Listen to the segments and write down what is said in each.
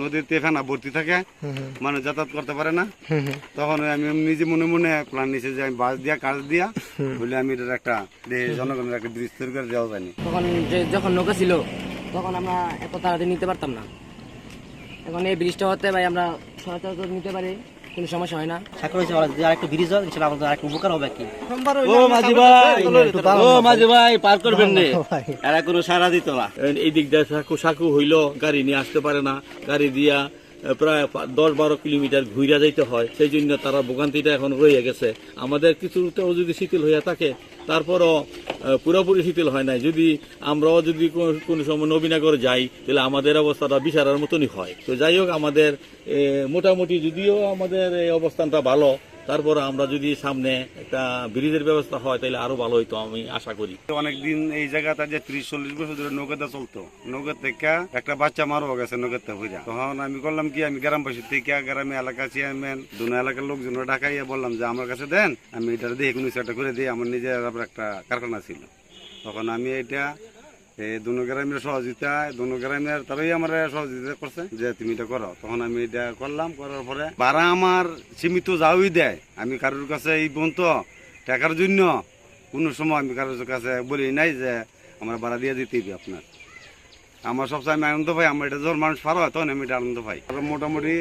নদীতে ফেনা ভর্তি থাকে, মানুষ যাতায়াত করতে পারে না। তখন আমি নিজে মনে মনে প্ল্যান নিয়েছি যে আমি বাস দিয়া কাজ দিয়া বলে আমি এটার একটা জনগণের একটা ব্রিজ তৈরি করে দেওয়া যায়নি। তখন যখন নৌকা ছিল তখন আমরা এত তাড়াতাড়ি নিতে পারতাম না। এখন এই ব্রিজটা হতে ভাই আমরা সচরাচর নিতে পারি, কোনো সমস্যা হয় না। সাকর হয়েছে আর একটু ব্রিজ হয়, ইনশাআল্লাহ আমাদের আরেকটু উপকার হবে কি। মাঝি ভাই পার করবেন না, এরা কোনো সারা দিত না। এই দিক দিয়ে সাকু হইলো গাড়ি নিয়ে আসতে পারে না, গাড়ি দিয়া প্রায় 10-12 কিলোমিটার ঘুরে যাইতে হয়। সেই জন্য তারা ভোগান্তিটা এখন রয়ে গেছে। আমাদের কিছুটাও যদি শিথিল হইয়া থাকে, তারপরও পুরোপুরি শিথিল হয় নাই। যদি আমরাও যদি কোনো সময় নবীনগর যাই, তাহলে আমাদের অবস্থাটা বিশারার মতনই হয়। তো যাই হোক, আমাদের মোটামুটি যদিও আমাদের এই অবস্থানটা ভালো, তারপর আমরা যদি সামনে একটা ব্রিজের ব্যবস্থা হয় তাহলে আরো ভালো হইতো, আমি আশা করি। অনেকদিন এই জায়গাটা যে 30-40 বছর ধরে নৌকাতে চলতো, নৌকা থেকে একটা বাচ্চা মারও গেছে নৌকাতে হইয়া। তখন আমি করলাম কি, আমি গ্রামবাসী থেকে গ্রামে এলাকা চেয়ারম্যান দুনো এলাকার লোকজন ডাকাইয়া বললাম যে আমার কাছে দেন, আমি এটা দিয়ে কোনো একটা করে দিই। আমার নিজের একটা কারখানা ছিল, তখন আমি এটা দুনো গ্রামের সহযোগিতা, দুনো গ্রামের তারাই আমার সহযোগিতা করছে যে তুমি এটা করো। তখন আমি এটা করলাম, করার পরে ভাড়া আমার সীমিত যাওই দেয়। আমি কারোর কাছে এই পর্যন্ত টাকার জন্য কোনো সময় আমি কারোর কাছে বলি নাই যে আমার ভাড়া দিয়ে দিতেই আপনার। আমার সবসময় আমি আনন্দ পাই, আমার এটা যখন মানুষ পার হয় তখন আমি এটা আনন্দ পাই। আর মোটামুটি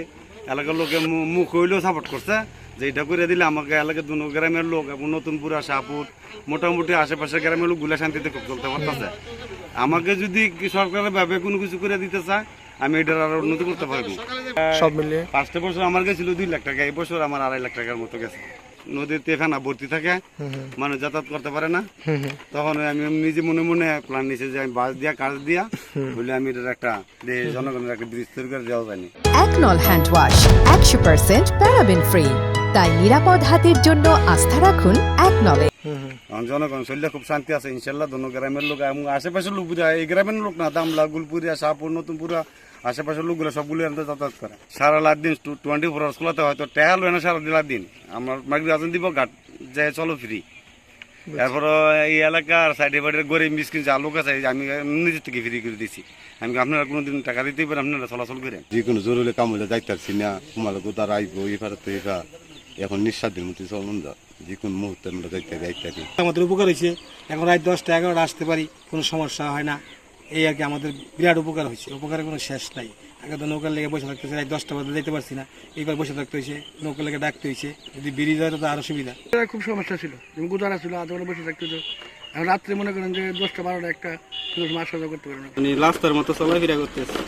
এলাকার লোকে মুখ হইলেও সাপোর্ট করছে যে এটা করে দিলে আমাকে এলাকার দুনো গ্রামের লোক এবং নতুনপুরা শাহপুর মোটামুটি আশেপাশের গ্রামের লোকগুলো শান্তিতে খুব চলতে পারতেছে। আমাকে যদি সরকারের ভাবে কোনো কিছু করে দিতে চায়, আমি এটার আরো উন্নতি করতে পারবো। সব মিলিয়ে 5টা বছর আমার গেছিল 2 লাখ টাকা, এই বছর আমার 2.5 লাখ টাকার মতো গেছে। নদীতে ফেনা ভর্তি থাকে, মানুষ যাতায়াত করতে পারে না। তখন আমি নিজে মনে মনে প্ল্যান নিয়েছি যে আমি বাস দিয়া কাজ দিয়া বলে আমি এটার একটা জনগণের একটা ব্রিজ তৈরি করে দেওয়া যায়নি। একনল হ্যান্ড ওয়াশ 100% প্যারাবেন ফ্রি, তাই নিরাপদ হাতের জন্য আস্থা রাখুন একনলে। জনগণ শরীরে খুব শান্তি আছে ইনশাল্লাহ। দুনো গ্রামের লোক এবং আশেপাশের লোক, এই গ্রামের লোক না, দামলা, গুলপুরিয়া, শাহপুর, নতুনপুরা আশেপাশের লোকগুলো সবগুলো যাতায়াত করে। সারা রাত দিন 24 আওয়ার্স খোলাতে হয়তো টেহাল হয় না, সারা দিন আমার মাইগ্রে আজন দিব ঘাট যায় চলো ফ্রি। এরপর এই এলাকার সাইডে বাড়ির গরিব মিসকিন যা লোক আছে আমি নিজের থেকে ফ্রি করে দিচ্ছি। আমি আপনারা কোনোদিন টাকা দিতেই পারেন, আপনারা চলাচল করেন। যে কোনো জরুরি কাম হলে যাইতে পারছি না, তোমার কোথাও আইবো এফারে তো এফা এখন নিঃস্বাদের মতো চলুন যা, যে কোনো মুহূর্তে আমরা যাইতে পারি। আমাদের উপকার হয়েছে, এখন রাত 10টা 11টা আসতে পারি, কোনো সমস্যা হয় না। এই আর কি আমাদের বিরাট উপকার হয়েছে, উপকারের কোনো শেষ নাই। আগে তো নৌকার লেগে বসে থাকতে হয়েছে, রাত 10টা বাজে যেতে পারছি না, এইবার বসে থাকতে হয়েছে, নৌকার লেগে ডাকতে হয়েছে। যদি ব্রিজ হয় তো আরো সুবিধা। খুব সমস্যা ছিল, যেমন গুদারা ছিল, আধ ঘন্টা বসে থাকতে হতো। এখন রাত্রে মনে করেন যে 10টা 12টা একটা আসা যাওয়া করতে পারে না, রাস্তার মতো চলাফেরা করতেছে।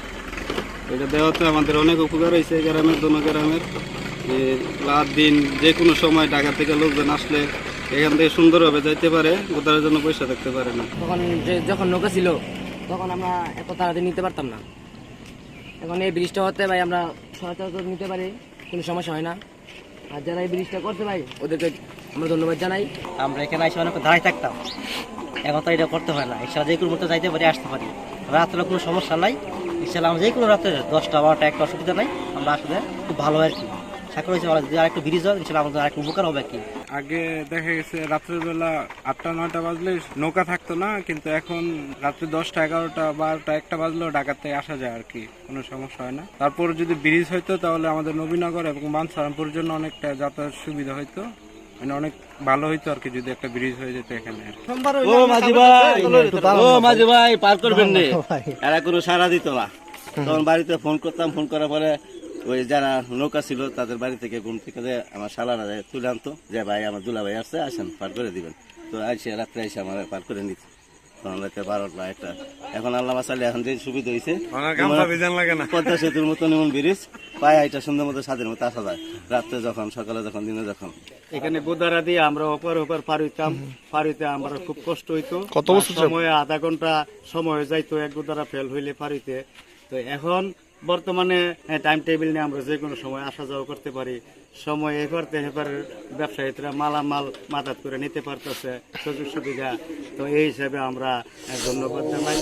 এটা দেওয়াতে আমাদের অনেক উপকার হয়েছে গ্রামের, দুনো গ্রামের। রাত দিন যে কোনো সময় ঢাকা থেকে লোকজন আসলে এখান থেকে সুন্দরভাবে যাইতে পারে, গোদারের জন্য পয়সা থাকতে পারে না। তখন যখন নৌকা ছিল তখন আমরা এত তাড়াতাড়ি নিতে পারতাম না। এখন এই ব্রিজটা হতে ভাই আমরা সচরাচর নিতে পারি, কোনো সমস্যা হয় না। আর যারা এই ব্রিজটা করছে ভাই ওদেরকে আমরা ধন্যবাদ জানাই। আমরা এখানে এসে অনেক দাঁড়াই থাকতাম, এখন তো এটা করতে হয় না। ইনশাআল্লাহ যে কোনো মতো যাইতে পারি, আসতে পারি। রাত্রে কোনো সমস্যা নাই, ইনশাআল্লাহ আমরা যে কোনো রাত্রে 10টা 12টা একটা অসুবিধা নাই, আমরা আসলে খুব ভালো আর কি। সাকর হয়েছে আর একটু ব্রিজ হয়, ইনশাআল্লাহ আমাদের আরেকটু উপকার হবে কি। আগে দেখা গেছে রাত্রেবেলা 8টা 9টা বাজলে নৌকা থাকতো না, কিন্তু এখন রাত্রে 10টা 11টা 12টা 1টা বাজলেও ঢাকাতে আসা যায় আর কি, কোনো সমস্যা হয় না। তারপর যদি ব্রিজ হইতো তাহলে আমাদের নবীনগর এবং বাঞ্ছারামপুরের জন্য অনেকটা যাতায়াত সুবিধা হইতো, মানে অনেক ভালো হইতো আর কি, যদি একটা ব্রিজ হয়ে যেত এখানে। মাঝি ভাই পার করবেন না, এরা কোনো সারা দিত না। তখন বাড়িতে ফোন করতাম, ফোন করার পরে ওই যারা নৌকা ছিল তাদের বাড়ি থেকে ঘুম থেকে যে আমার শালারা তুলে আনতো যে ভাই আমার দুলা ভাই আসছে, আসেন পার করে দিবেন। তো আইসে রাত্রে এসে আমার পার করে নিচ্ছে, তখন রাতে 12টা 1টা। এখন আল্লাহ মাসাল্লাহ এখন যে সুবিধা হয়েছে, পদ্মা সেতুর মতন এমন ব্রিজ পায়ে এটা সুন্দর মতো স্বাদের মতো আসা যায়, রাত্রে যখন, সকালে যখন, দিনে যখন। এখানে গোদারা দিয়ে আমরা ওপর পার হইতাম, পার হইতে আমরা খুব কষ্ট হইতো। কত বছর সময় আধা ঘন্টা সময় যাইতো এক গোদারা ফেল হইলে পার হইতে। তো এখন বর্তমানে টাইম টেবিল নিয়ে আমরা যে কোনো সময় আসা যাওয়া করতে পারি। সময় এপারতে হেপারের ব্যবসায়ীরা মালামাল মাদাত করে নিতে পারতেছে, সুযোগ সুবিধা। তো এই হিসাবে আমরা ধন্যবাদ জানাই।